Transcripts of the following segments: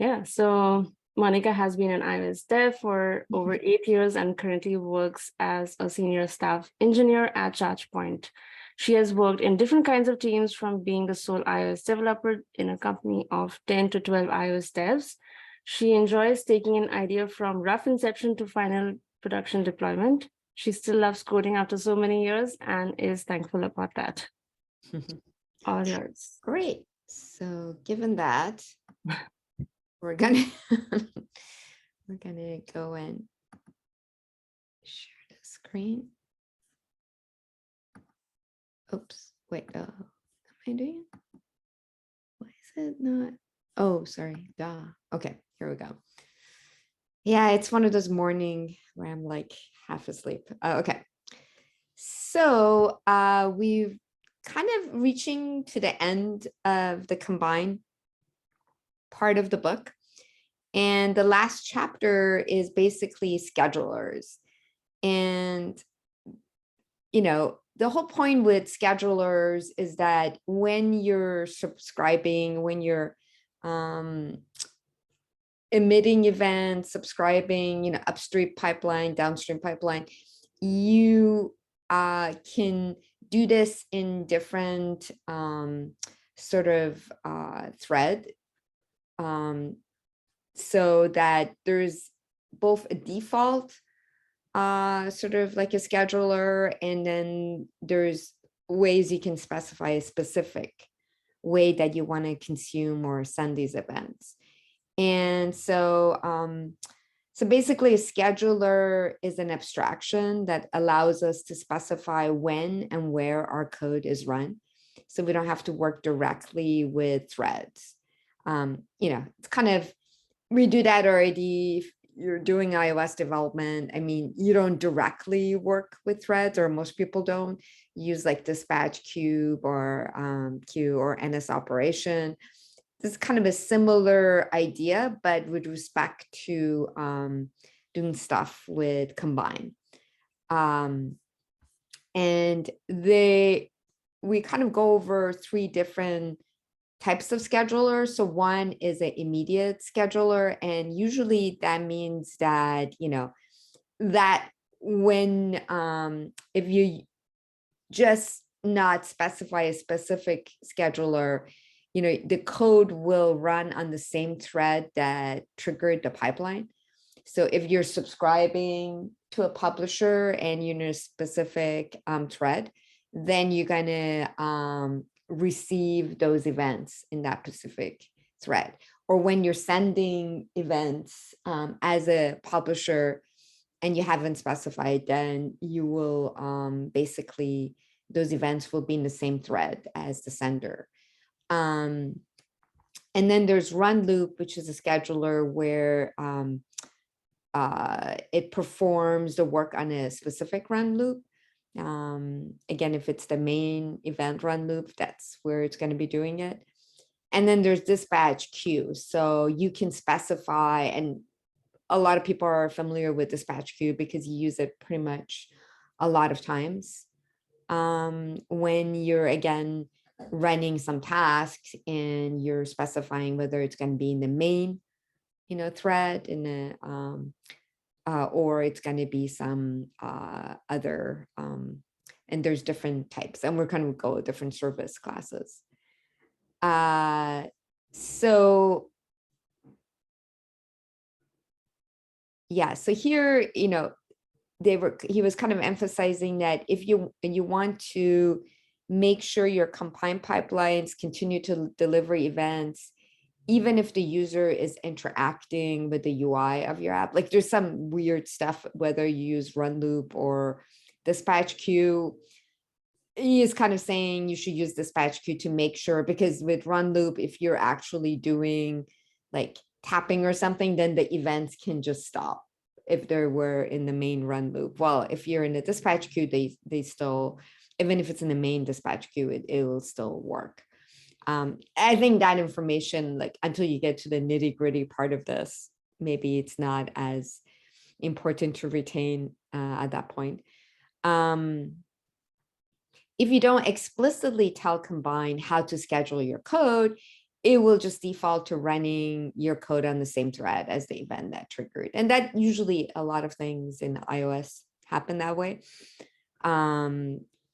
Yeah, so Monika has been an iOS dev for over 8 years and currently works as a senior staff engineer at ChargePoint. She has worked in different kinds of teams, from being the sole iOS developer in a company of 10 to 12 iOS devs. She enjoys taking an idea from rough inception to final production deployment. She still loves coding after so many years and is thankful about that. All yours. Great. So given that, we're gonna go and share the screen. Oops, wait, am I doing it? Why is it not? Oh, sorry, okay, here we go. Yeah, it's one of those morning where I'm like half asleep. Okay, so we've kind of reaching to the end of the Combine part of the book. And the last chapter is basically schedulers. And, the whole point with schedulers is that when you're subscribing, when you're emitting events, subscribing, upstream pipeline, downstream pipeline, you can do this in different sort of thread. So that there's both a default sort of like a scheduler, and then there's ways you can specify a specific way that you want to consume or send these events. And so so basically a scheduler is an abstraction that allows us to specify when and where our code is run, so we don't have to work directly with threads. It's kind of, we do that already. If you're doing iOS development, I mean, you don't directly work with threads, or most people don't use like dispatch cube or queue or NS operation. This is kind of a similar idea, but with respect to doing stuff with Combine. And we kind of go over 3 different types of schedulers. So one is an immediate scheduler, and usually that means that, that when if you just not specify a specific scheduler, the code will run on the same thread that triggered the pipeline. So if you're subscribing to a publisher and you're in a specific thread, then you're gonna receive those events in that specific thread. Or when you're sending events as a publisher and you haven't specified, then you will basically, those events will be in the same thread as the sender. And then there's run loop, which is a scheduler where it performs the work on a specific run loop. Again, if it's the main event run loop, that's where it's going to be doing it. And then there's dispatch queue. So you can specify, and a lot of people are familiar with dispatch queue because you use it pretty much a lot of times. When you're, again, running some tasks and you're specifying whether it's going to be in the main, thread in the or it's going to be some other, and there's different types, and we're kind of go with different service classes. So yeah, so here, he was kind of emphasizing that if you want to make sure your Combine pipelines continue to deliver events, even if the user is interacting with the UI of your app, like there's some weird stuff, whether you use run loop or dispatch queue, he is kind of saying you should use dispatch queue to make sure, because with run loop, if you're actually doing like tapping or something, then the events can just stop if they were in the main run loop. Well, if you're in the dispatch queue, they still, even if it's in the main dispatch queue, it will still work. I think that information, like until you get to the nitty gritty part of this, maybe it's not as important to retain at that point. If you don't explicitly tell Combine how to schedule your code, it will just default to running your code on the same thread as the event that triggered. And that usually a lot of things in iOS happen that way.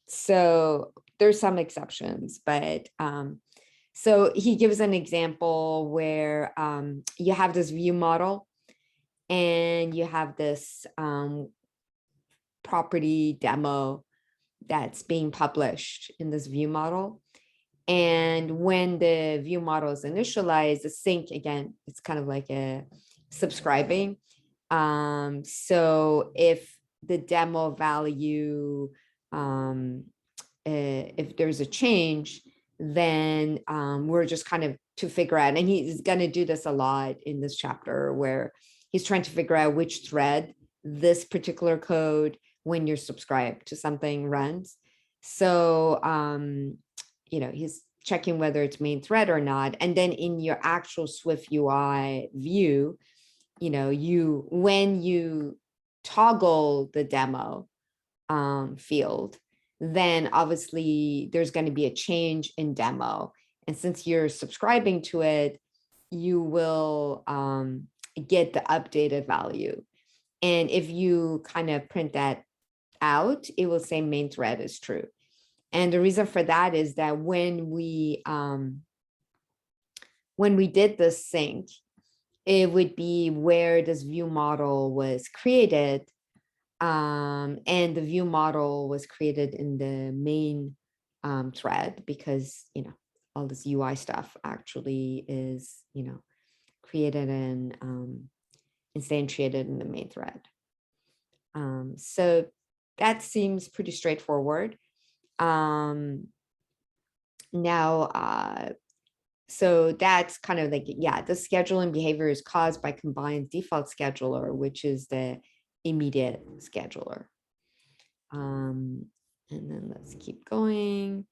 So there's some exceptions, but so he gives an example where you have this view model and you have this property demo that's being published in this view model. And when the view model is initialized, the sync, again, it's kind of like a subscribing. So if the demo value, if there's a change, then we're just kind of to figure out, and he's going to do this a lot in this chapter where he's trying to figure out which thread this particular code, when you're subscribed to something, runs. So, he's checking whether it's main thread or not. And then in your actual SwiftUI view, when you toggle the demo field, then obviously there's going to be a change in demo. And since you're subscribing to it, you will get the updated value. And if you kind of print that out, it will say main thread is true. And the reason for that is that when we did this sync, it would be where this view model was created. And the view model was created in the main thread because, all this UI stuff actually is, created and instantiated in the main thread. So that seems pretty straightforward. So that's kind of like, the scheduling behavior is caused by Combine's default scheduler, which is the immediate scheduler. And then let's keep going.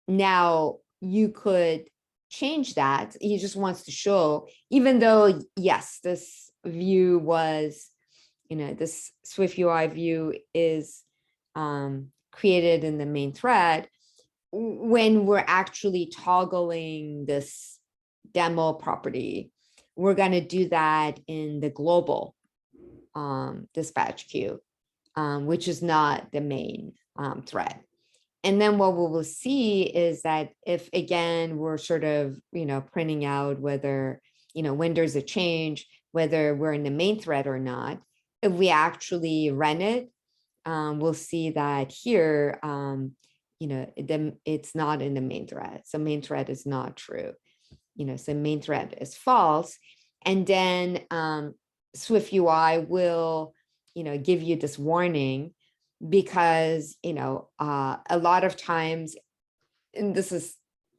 Now you could change that. He just wants to show, even though, yes, this view was, this SwiftUI view is created in the main thread, when we're actually toggling this demo property, we're going to do that in the global dispatch queue, which is not the main thread. And then what we will see is that if, again, we're sort of, printing out whether, when there's a change, whether we're in the main thread or not, if we actually run it, we'll see that here, it's not in the main thread. So main thread is not true. So main thread is false. And then SwiftUI will, give you this warning because, a lot of times, and this is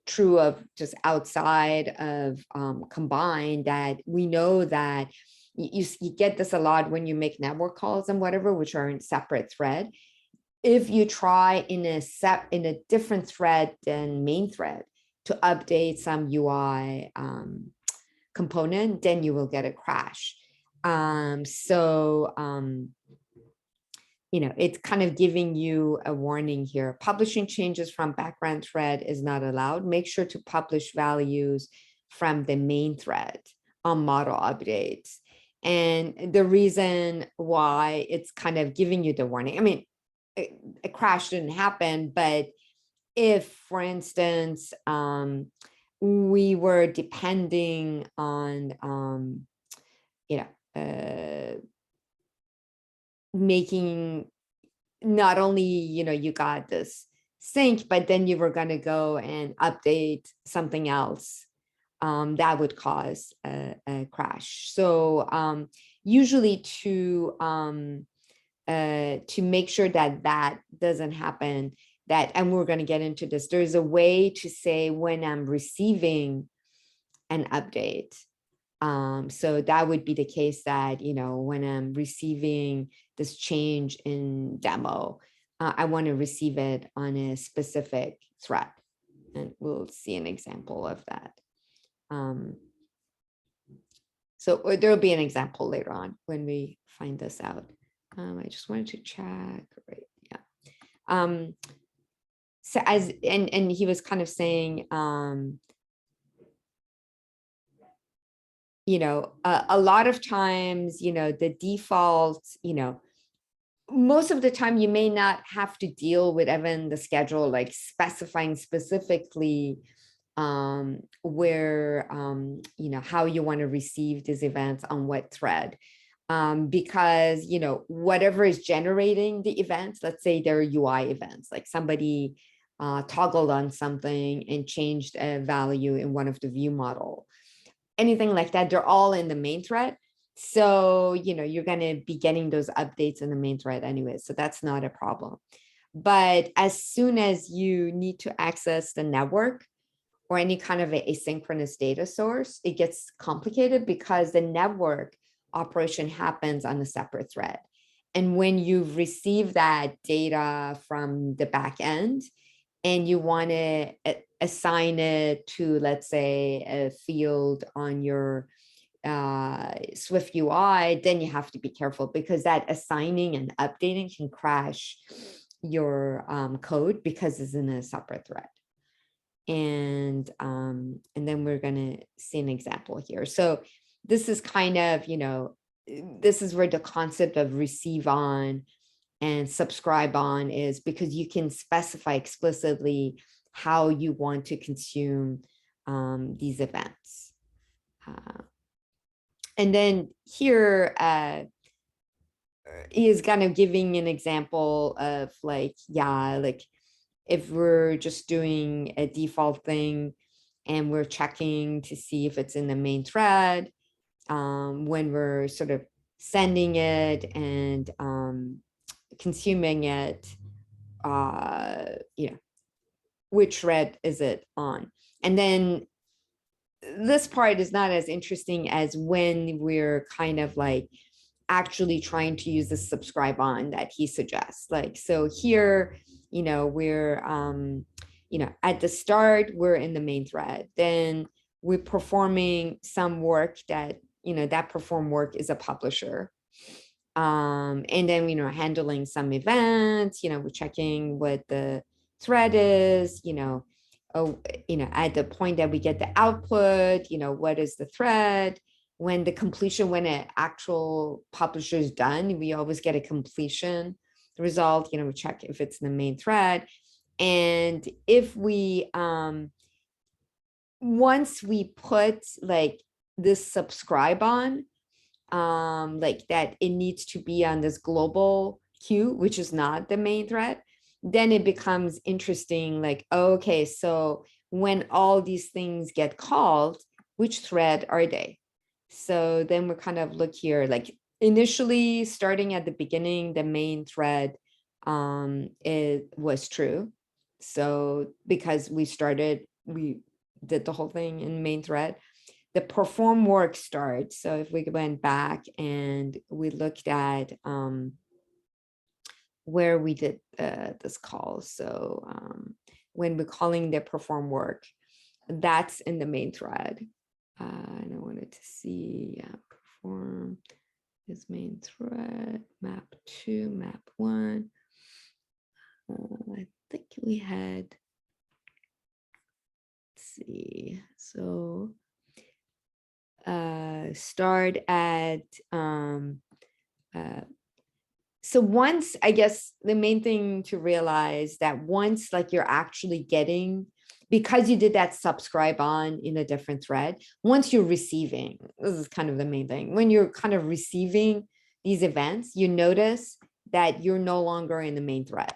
true of just outside of Combine, that we know that you get this a lot when you make network calls and whatever, which are in separate thread. If you try in a different thread than main thread to update some UI component, then you will get a crash. It's kind of giving you a warning here. Publishing changes from background thread is not allowed. Make sure to publish values from the main thread on model updates. And the reason why it's kind of giving you the warning, I mean, a crash didn't happen, but if, for instance, we were depending on, making not only, you got this sync, but then you were going to go and update something else, that would cause a crash. So usually to make sure that that doesn't happen, and we're going to get into this, there's a way to say when I'm receiving an update. So that would be the case that, when I'm receiving this change in demo, I want to receive it on a specific thread. And we'll see an example of that. So there'll be an example later on when we find this out. I just wanted to check, right? Yeah. so and he was kind of saying, a lot of times, the default, most of the time you may not have to deal with even the schedule, like specifying specifically where, how you want to receive these events on what thread. Because, whatever is generating the events, let's say they're UI events, like somebody toggled on something and changed a value in one of the view model, anything like that, they're all in the main thread. So, you're going to be getting those updates in the main thread anyway. So that's not a problem. But as soon as you need to access the network or any kind of asynchronous data source, it gets complicated because the network operation happens on a separate thread. And when you've received that data from the back end and you want to assign it to, let's say, a field on your SwiftUI, then you have to be careful because that assigning and updating can crash your code because it's in a separate thread. And then we're going to see an example here. So this is kind of, this is where the concept of receive on and subscribe on is, because you can specify explicitly how you want to consume these events. And then here is kind of giving an example of like, if we're just doing a default thing and we're checking to see if it's in the main thread, when we're sort of sending it and consuming it, which thread is it on? And then this part is not as interesting as when we're kind of like actually trying to use the subscribe on that he suggests. Like, so here, we're, at the start, we're in the main thread. Then we're performing some work that, that perform work is a publisher. And then, handling some events, we're checking what the thread is, at the point that we get the output, what is the thread? When the completion, when an actual publisher is done, we always get a completion result, we check if it's in the main thread. And if we, once we put like this subscribe on, like that it needs to be on this global queue, which is not the main thread, then it becomes interesting, like, okay, so when all these things get called, which thread are they? So then we're kind of look here, like initially starting at the beginning, the main thread, it was true. So because we did the whole thing in main thread, the perform work starts. So if we went back and we looked at where we did this call. So when we're calling the perform work, that's in the main thread. And I wanted to see, perform is main thread, map 2, map 1. I think we had, let's see, so start at, so once, I guess the main thing to realize that once like you're actually getting, because you did that subscribe on in a different thread, once you're receiving, this is kind of the main thing, when you're kind of receiving these events, you notice that you're no longer in the main thread.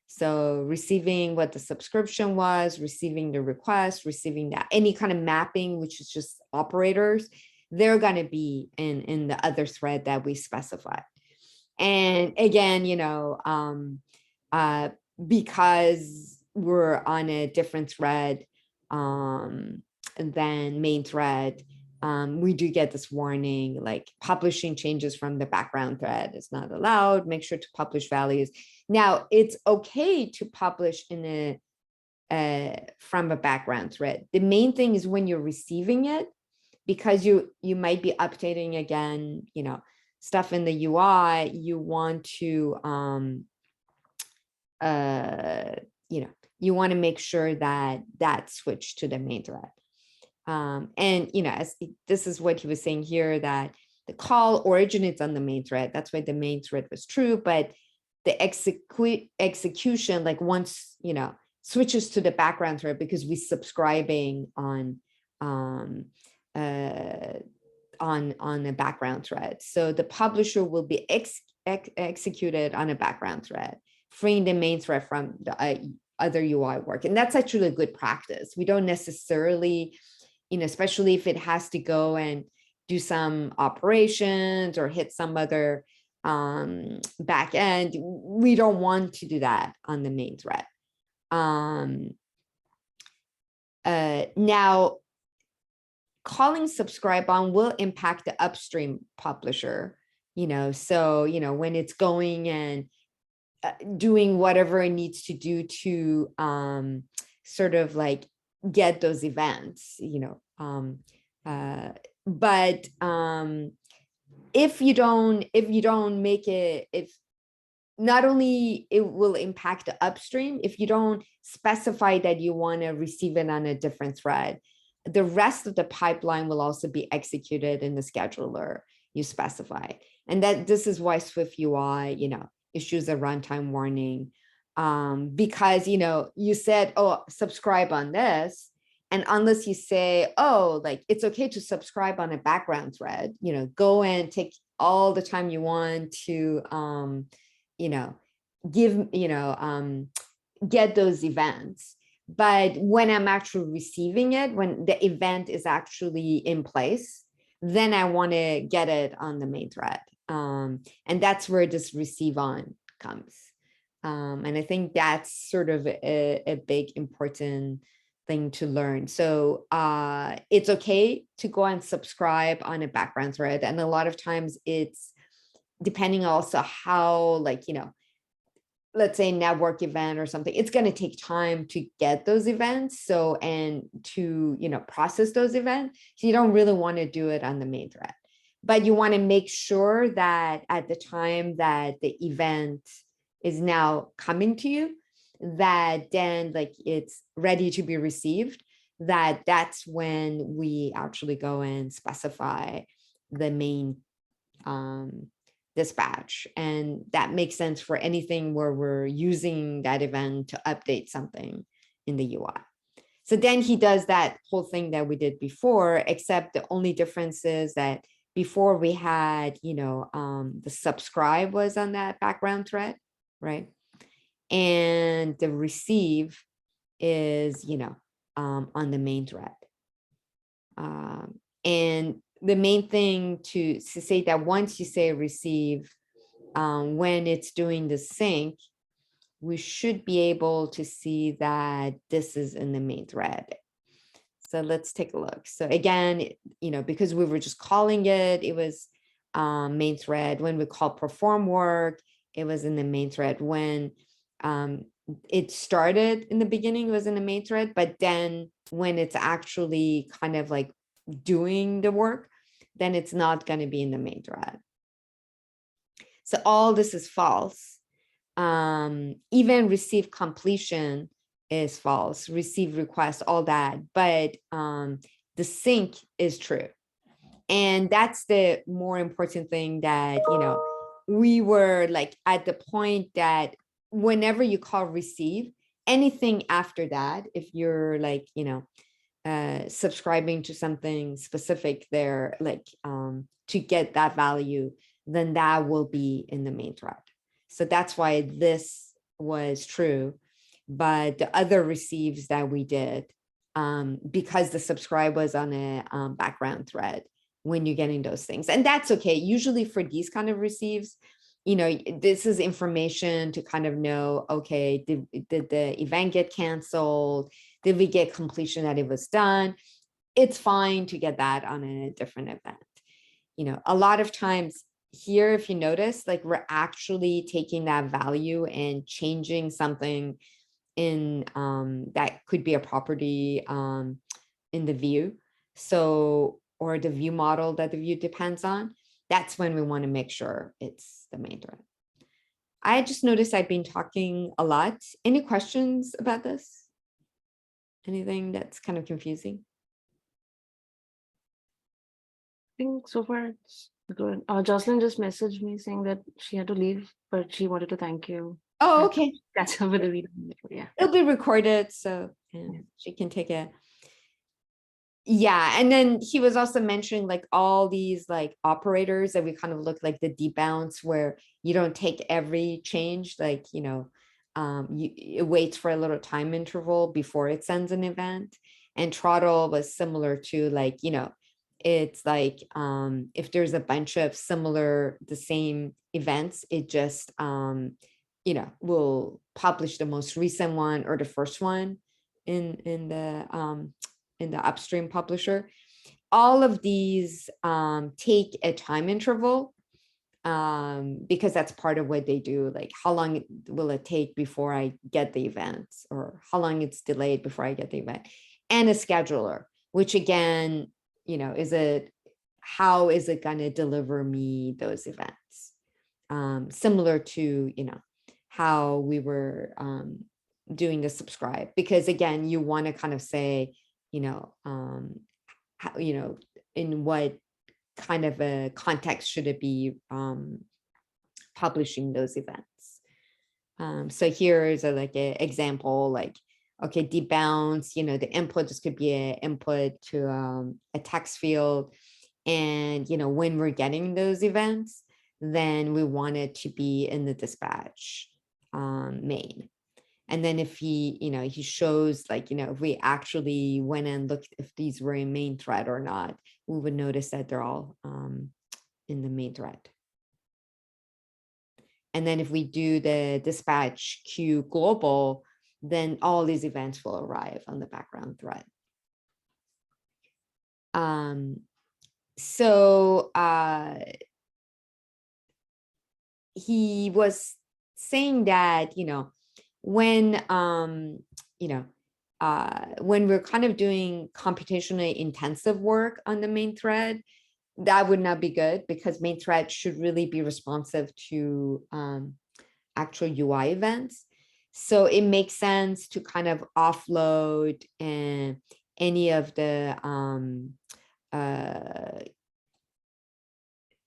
So receiving what the subscription was, receiving the request, receiving that any kind of mapping, which is just operators, they're going to be in the other thread that we specified. And again, because we're on a different thread than main thread, we do get this warning, like publishing changes from the background thread is not allowed. Make sure to publish values. Now, it's okay to publish in from a background thread. The main thing is when you're receiving it, because you might be updating again, stuff in the UI, you want to, you want to make sure that that switched to the main thread. And, as this is what he was saying here, that the call originates on the main thread. That's why the main thread was true, but the execution, like once, switches to the background thread because we're subscribing on a background thread. So the publisher will be executed on a background thread, freeing the main thread from the other UI work. And that's actually a good practice. We don't necessarily, especially if it has to go and do some operations or hit some other back end, we don't want to do that on the main thread. Now, calling subscribe on will impact the upstream publisher, so, when it's going and doing whatever it needs to do to sort of like get those events, but if you don't make it, if not only it will impact the upstream, if you don't specify that you want to receive it on a different thread, the rest of the pipeline will also be executed in the scheduler you specify. And that this is why SwiftUI, issues a runtime warning, because, you said, oh, subscribe on this. And unless you say, oh, like it's okay to subscribe on a background thread, go and take all the time you want to, give, get those events. But when I'm actually receiving it, when the event is actually in place, then I want to get it on the main thread. And that's where this receive on comes. And I think that's sort of a big important thing to learn. So it's okay to go and subscribe on a background thread. And a lot of times it's depending also how, like, let's say network event or something, it's going to take time to get those events. So, and to, process those events. So you don't really want to do it on the main thread, but you want to make sure that at the time that the event is now coming to you, that then like it's ready to be received, that's when we actually go and specify the main dispatch. And that makes sense for anything where we're using that event to update something in the UI. So then he does that whole thing that we did before, except the only difference is that before we had, the subscribe was on that background thread, right? And the receive is, on the main thread. And the main thing to say that once you say receive, when it's doing the sync, we should be able to see that this is in the main thread. So let's take a look. So again, because we were just calling it, it was main thread. When we call perform work, it was in the main thread. When it started in the beginning, it was in the main thread, but then when it's actually kind of like doing the work, then it's not going to be in the main thread. So all this is false. Even receive completion is false, receive request, all that, but the sync is true. And that's the more important thing that, we were like at the point that whenever you call receive, anything after that, if you're like, subscribing to something specific there, like to get that value, then that will be in the main thread. So that's why this was true. But the other receives that we did, because the subscribe was on a background thread when you're getting those things. And that's okay. Usually for these kind of receives, this is information to kind of know, okay, did the event get canceled? Did we get completion that it was done? It's fine to get that on a different event. A lot of times here, if you notice, like we're actually taking that value and changing something in that could be a property in the view. So, or the view model that the view depends on. That's when we want to make sure it's the main thread. I just noticed I've been talking a lot. Any questions about this? Anything that's kind of confusing? I think so far it's good. Jocelyn just messaged me saying that she had to leave, but she wanted to thank you. Oh, okay. Catch up with the video. Yeah. It'll be recorded, so she can take it. Yeah, and then he was also mentioning like all these like operators that we kind of look like the debounce, where you don't take every change, like, it waits for a little time interval before it sends an event. And throttle was similar to like, it's like if there's a bunch of the same events, it just will publish the most recent one or the first one in the upstream publisher. All of these take a time interval because that's part of what they do. Like, how long will it take before I get the event, or how long it's delayed before I get the event, and a scheduler, which again, how is it going to deliver me those events? Similar to, how we were doing the subscribe, because again, you want to kind of say, how, in what kind of a context should it be publishing those events. So here is an example, like, okay, debounce, the input, this could be an input to a text field. And, when we're getting those events, then we want it to be in the dispatch main. And then if he shows like, if we actually went and looked if these were in main thread or not, we would notice that they're all in the main thread. And then if we do the dispatch queue global, then all these events will arrive on the background thread. So he was saying that, when we're kind of doing computationally intensive work on the main thread, that would not be good, because main thread should really be responsive to actual UI events. So it makes sense to kind of offload any of the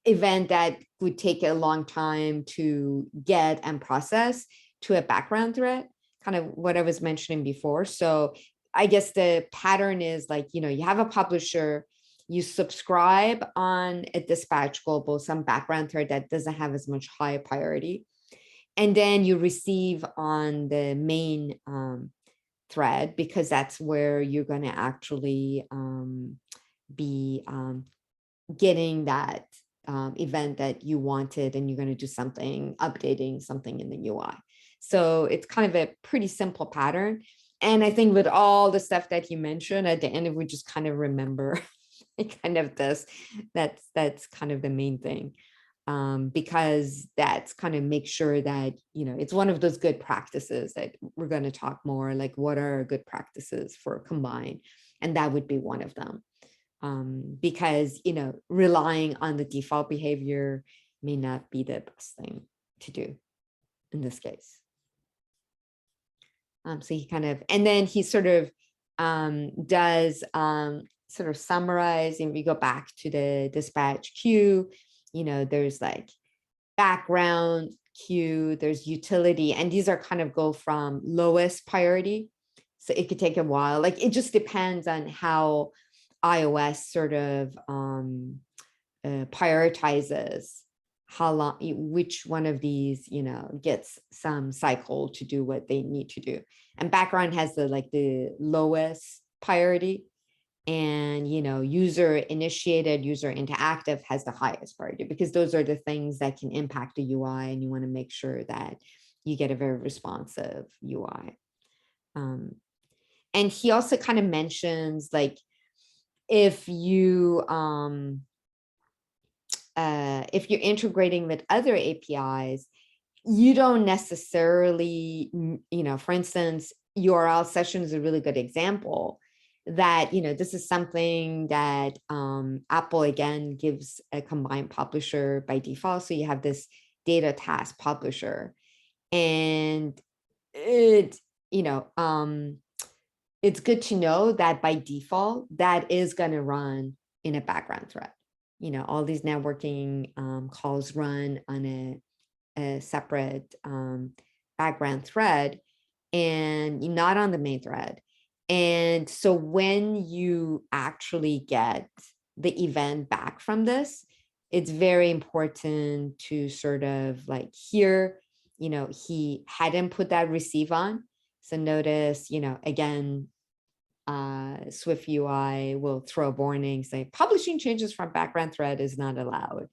event that would take a long time to get and process to a background thread, kind of what I was mentioning before. So I guess the pattern is like, you have a publisher, you subscribe on a dispatch global, some background thread that doesn't have as much high priority. And then you receive on the main thread, because that's where you're going to actually be getting that event that you wanted, and you're going to do something, updating something in the UI. So it's kind of a pretty simple pattern. And I think with all the stuff that you mentioned at the end, if we just kind of remember kind of this, that's kind of the main thing. Because that's kind of make sure that, it's one of those good practices that we're going to talk more, like what are good practices for Combine, and that would be one of them. Because, relying on the default behavior may not be the best thing to do in this case. So he kind of, and then he sort of does sort of summarize, and we go back to the dispatch queue, there's like background queue, there's utility, and these are kind of go from lowest priority. So it could take a while. Like, it just depends on how iOS sort of prioritizes how long, which one of these, gets some cycle to do what they need to do. And background has the lowest priority, and, user initiated, user interactive has the highest priority, because those are the things that can impact the UI, and you want to make sure that you get a very responsive UI. And he also kind of mentions, like, if you're integrating with other APIs, you don't necessarily, for instance, URL session is a really good example that, this is something that Apple, again, gives a Combine publisher by default. So you have this data task publisher. And it, it's good to know that by default, that is going to run in a background thread. All these networking calls run on a separate background thread and not on the main thread. And so when you actually get the event back from this, it's very important to sort of like here, he hadn't put that receive on. So notice, again, SwiftUI will throw a warning saying publishing changes from background thread is not allowed.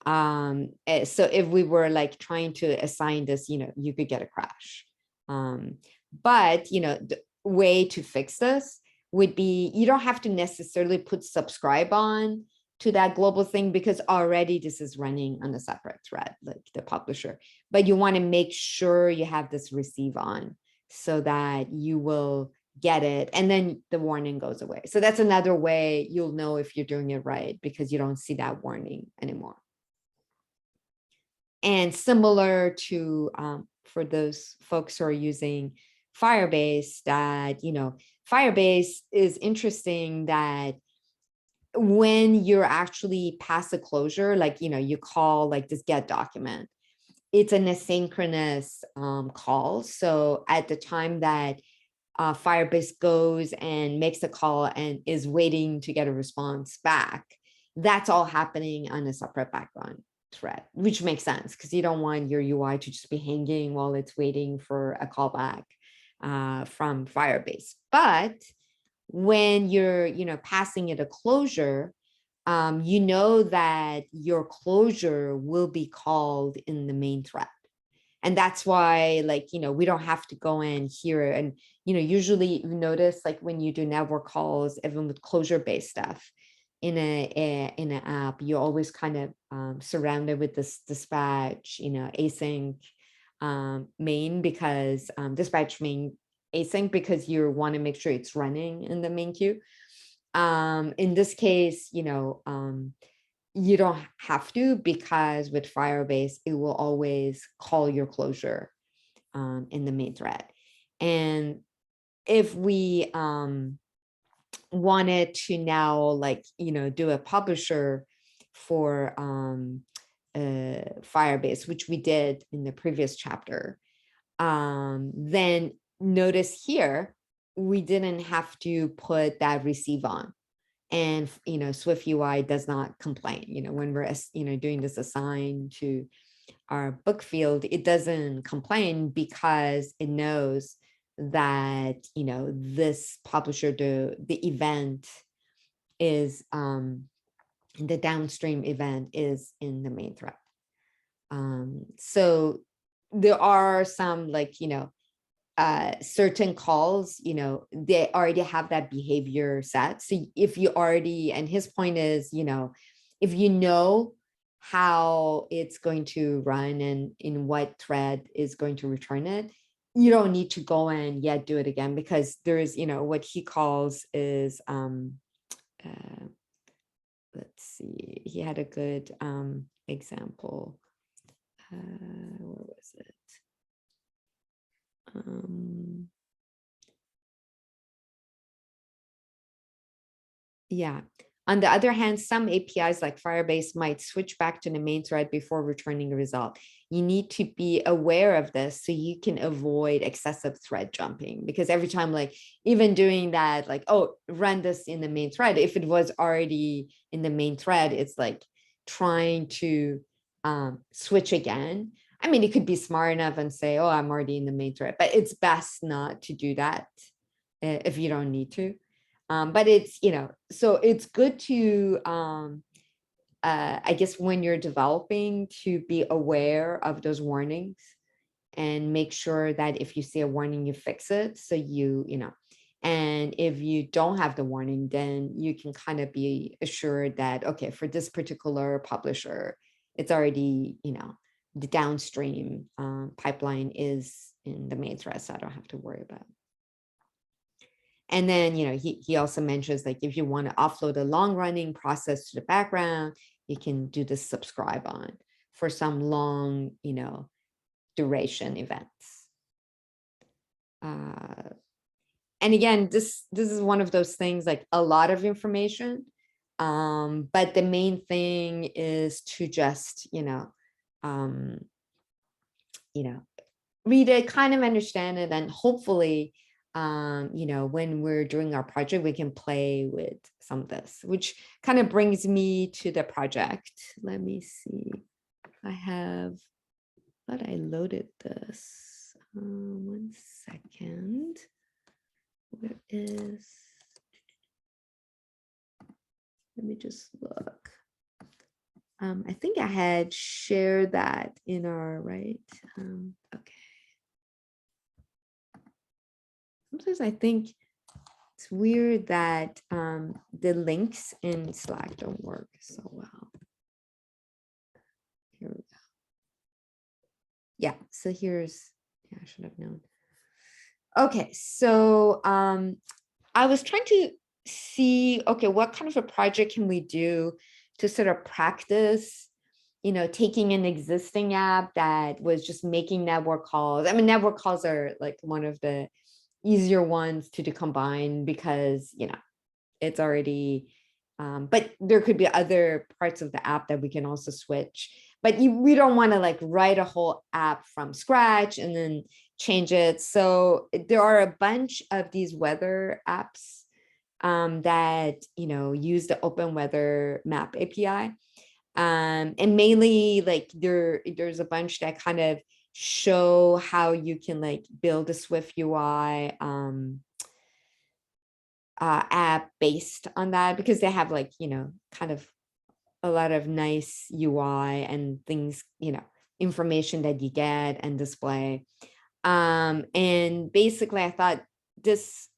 So if we were like trying to assign this, you could get a crash. But the way to fix this would be, you don't have to necessarily put subscribe on to that global thing, because already this is running on a separate thread, like the publisher, but you want to make sure you have this receive on so that you will get it, and then the warning goes away. So that's another way you'll know if you're doing it right, because you don't see that warning anymore. And similar to for those folks who are using Firebase, that Firebase is interesting that when you're actually past a closure, like you call like this get document, it's an asynchronous call. So at the time that Firebase goes and makes a call and is waiting to get a response back, that's all happening on a separate background thread, which makes sense because you don't want your UI to just be hanging while it's waiting for a callback from Firebase. But when you're passing it a closure, that your closure will be called in the main thread. And that's why, like, we don't have to go in here. And, usually you notice, like, when you do network calls, even with closure-based stuff in an app, you're always kind of surrounded with this dispatch, async main, because dispatch main async, because you want to make sure it's running in the main queue. In this case, you don't have to, because with Firebase, it will always call your closure in the main thread. And if we wanted to now, like, do a publisher for Firebase, which we did in the previous chapter, then notice here, we didn't have to put that receive on. And, SwiftUI does not complain, when we're, doing this assign to our book field, it doesn't complain, because it knows that, this publisher, the event is, the downstream event is in the main thread. So there are some, like, certain calls, they already have that behavior set. So if you already, and his point is, if you know how it's going to run and in what thread is going to return it, you don't need to go and yet do it again, because there is, what he calls is, let's see, he had a good example. Where was it? Yeah. On the other hand, some APIs like Firebase might switch back to the main thread before returning a result. You need to be aware of this so you can avoid excessive thread jumping, because every time, like, even doing that, like, oh, run this in the main thread, if it was already in the main thread, it's like trying to switch again. I mean, it could be smart enough and say, oh, I'm already in the main thread, but it's best not to do that if you don't need to. But it's, so it's good to, I guess, when you're developing, to be aware of those warnings and make sure that if you see a warning, you fix it. So and if you don't have the warning, then you can kind of be assured that, okay, for this particular publisher, it's already, the downstream pipeline is in the main thread, so I don't have to worry about it. And then, he also mentions, like, if you want to offload a long running process to the background, you can do the subscribe on for some long, duration events. And again, this is one of those things, like a lot of information, but the main thing is to just, read it, kind of understand it, and hopefully, when we're doing our project, we can play with some of this, which kind of brings me to the project. Let me see. I loaded this. 1 second. Where is, let me just look. I think I had shared that in our, right? Okay. Sometimes I think it's weird that the links in Slack don't work so well. Here we go. Yeah, so here's, yeah, I should have known. Okay, so I was trying to see, okay, what kind of a project can we do to sort of practice, taking an existing app that was just making network calls. I mean, network calls are like one of the easier ones to do Combine because, it's already, but there could be other parts of the app that we can also switch. But we don't want to like write a whole app from scratch and then change it. So there are a bunch of these weather apps that use the Open Weather Map API, and mainly like there's a bunch that kind of show how you can like build a SwiftUI app based on that, because they have like kind of a lot of nice UI and things, information that you get and display. And basically I thought this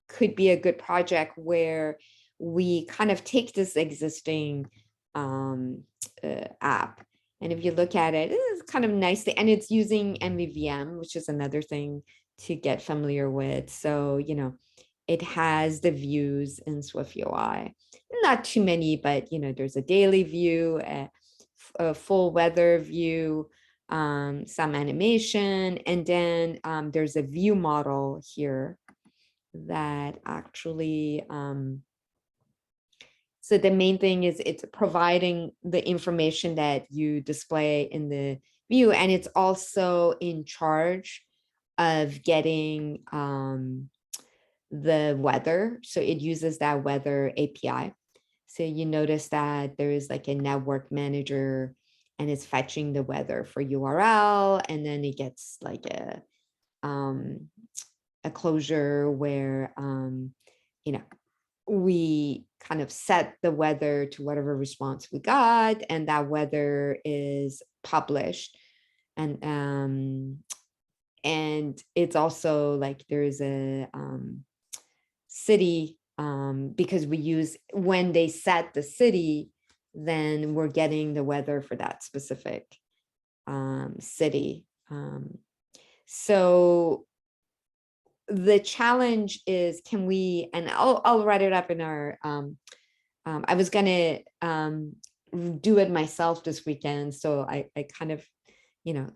could be a good project where we kind of take this existing app, and if you look at it, it's kind of nice, and it's using MVVM, which is another thing to get familiar with. So it has the views in SwiftUI, not too many, but there's a daily view, a full weather view, some animation, and then there's a view model here that actually, so the main thing is it's providing the information that you display in the view, and it's also in charge of getting the weather. So it uses that weather API. So you notice that there is like a network manager, and it's fetching the weather for URL, and then it gets like a closure where we kind of set the weather to whatever response we got, and that weather is published. And it's also like there's a city, because we use, when they set the city, then we're getting the weather for that specific city. So the challenge is, can we, and I'll write it up in our, I was gonna do it myself this weekend, so I kind of,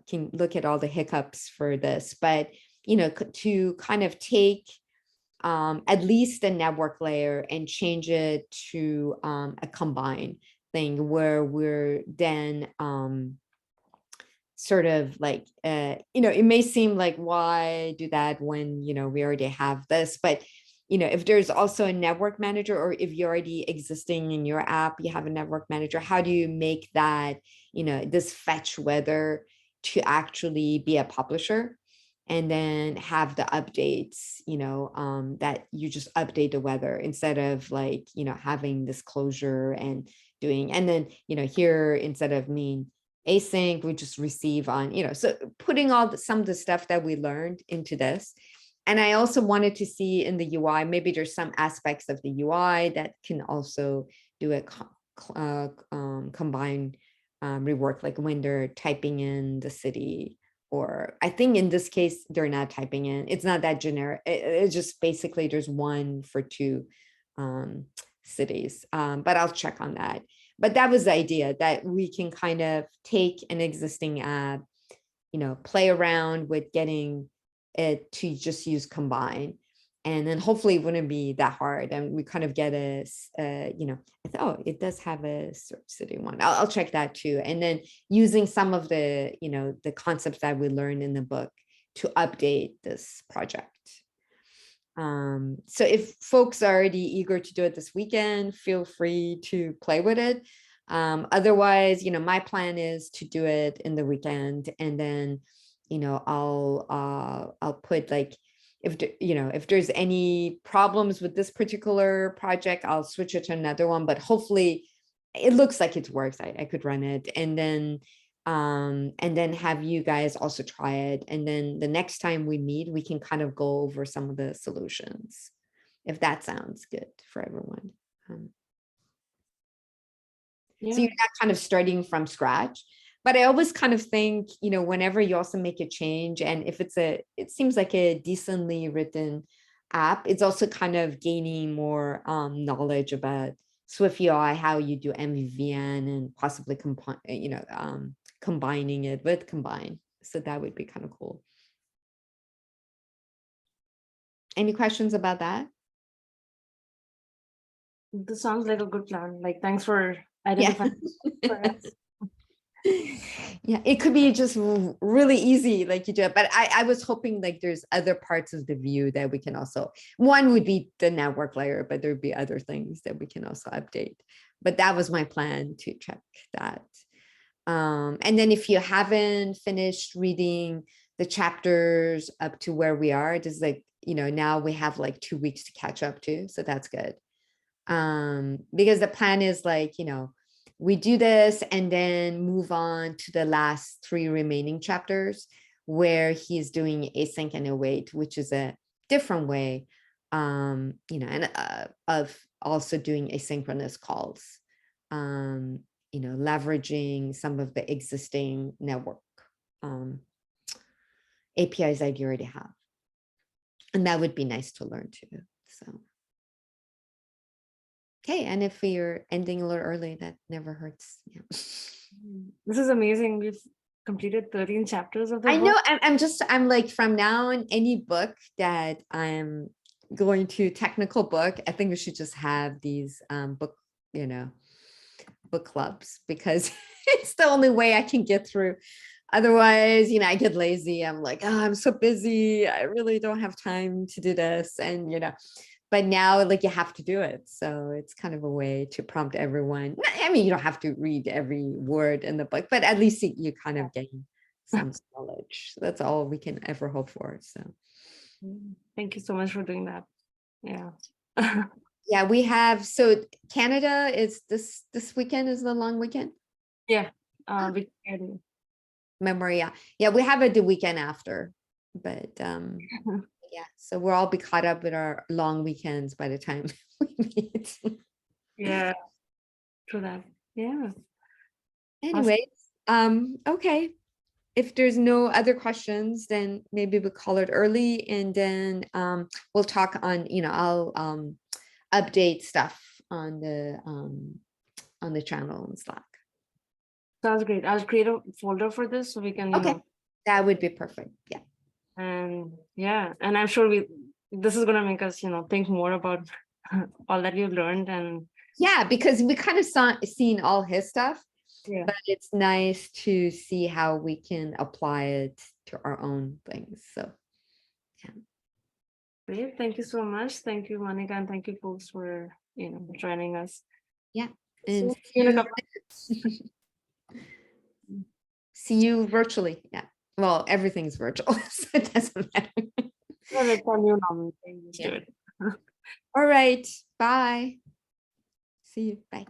can look at all the hiccups for this, but, to kind of take at least the network layer and change it to a combine thing, where we're then sort of like, it may seem like, why do that when, we already have this, but, if there's also a network manager, or if you're already existing in your app, you have a network manager, how do you make that, this fetch weather to actually be a publisher, and then have the updates, that you just update the weather instead of like, having this closure and doing, and then, here, instead of async, we just receive on, so putting some of the stuff that we learned into this. And I also wanted to see in the UI, maybe there's some aspects of the UI that can also do a combine rework, like when they're typing in the city, or I think in this case, they're not typing in, it's not that generic. It's just basically there's one for two cities, but I'll check on that. But that was the idea, that we can kind of take an existing app, play around with getting it to just use Combine. And then hopefully it wouldn't be that hard. And we kind of get I thought it does have a city one. I'll check that too. And then using some of the, the concepts that we learned in the book to update this project. So if folks are already eager to do it this weekend, feel free to play with it. Otherwise, my plan is to do it in the weekend, and then, I'll put like, if there's any problems with this particular project, I'll switch it to another one, but hopefully it looks like it works. I could run it, and then have you guys also try it. And then the next time we meet, we can kind of go over some of the solutions, if that sounds good for everyone. So you're not kind of starting from scratch, but I always kind of think, whenever you also make a change, and if it seems like a decently written app, it's also kind of gaining more knowledge about SwiftUI, how you do MVVM, and possibly combining it with Combine. So that would be kind of cool. Any questions about that? This sounds like a good plan. Like, thanks for identifying. Yeah, it could be just really easy, like you do it. But I was hoping like there's other parts of the view that we can also, one would be the network layer, but there'd be other things that we can also update. But that was my plan, to check that. And then if you haven't finished reading the chapters up to where we are, just like, now we have like 2 weeks to catch up to. So that's good. Because the plan is like, we do this and then move on to the last 3 remaining chapters where he's doing async and await, which is a different way, and of also doing asynchronous calls, leveraging some of the existing network APIs that you already have. And that would be nice to learn too. So. Okay, and if you're ending a little early, that never hurts. Yeah. This is amazing. We've completed 13 chapters of the book. I know. I'm like, from now on, any book that I'm going to technical book, I think we should just have these book clubs, because it's the only way I can get through. Otherwise, I get lazy. I'm like, oh, I'm so busy. I really don't have time to do this. And, but now, like, you have to do it. So it's kind of a way to prompt everyone. I mean, you don't have to read every word in the book, but at least you kind of gain some knowledge. That's all we can ever hope for. So thank you so much for doing that. Yeah. Yeah, we have, so Canada is this weekend is the long weekend. Yeah. Memory. Yeah, we have it the weekend after, but yeah, so we'll all be caught up with our long weekends by the time we meet. Yeah, true that. Yeah. Anyways, okay. If there's no other questions, then maybe we'll call it early, and then we'll talk on, I'll update stuff on the channel and Slack. Sounds great. I'll create a folder for this so we can, okay, that would be perfect. Yeah. And yeah, and I'm sure this is going to make us, think more about all that you've learned. And yeah, because we kind of seen all his stuff, yeah, but it's nice to see how we can apply it to our own things. So yeah. Great. Thank you so much. Thank you, Monika, and thank you folks for, joining us. Yeah. And see you virtually. Yeah. Well, everything's virtual, so it doesn't matter. Yeah. All right. Bye. See you. Bye.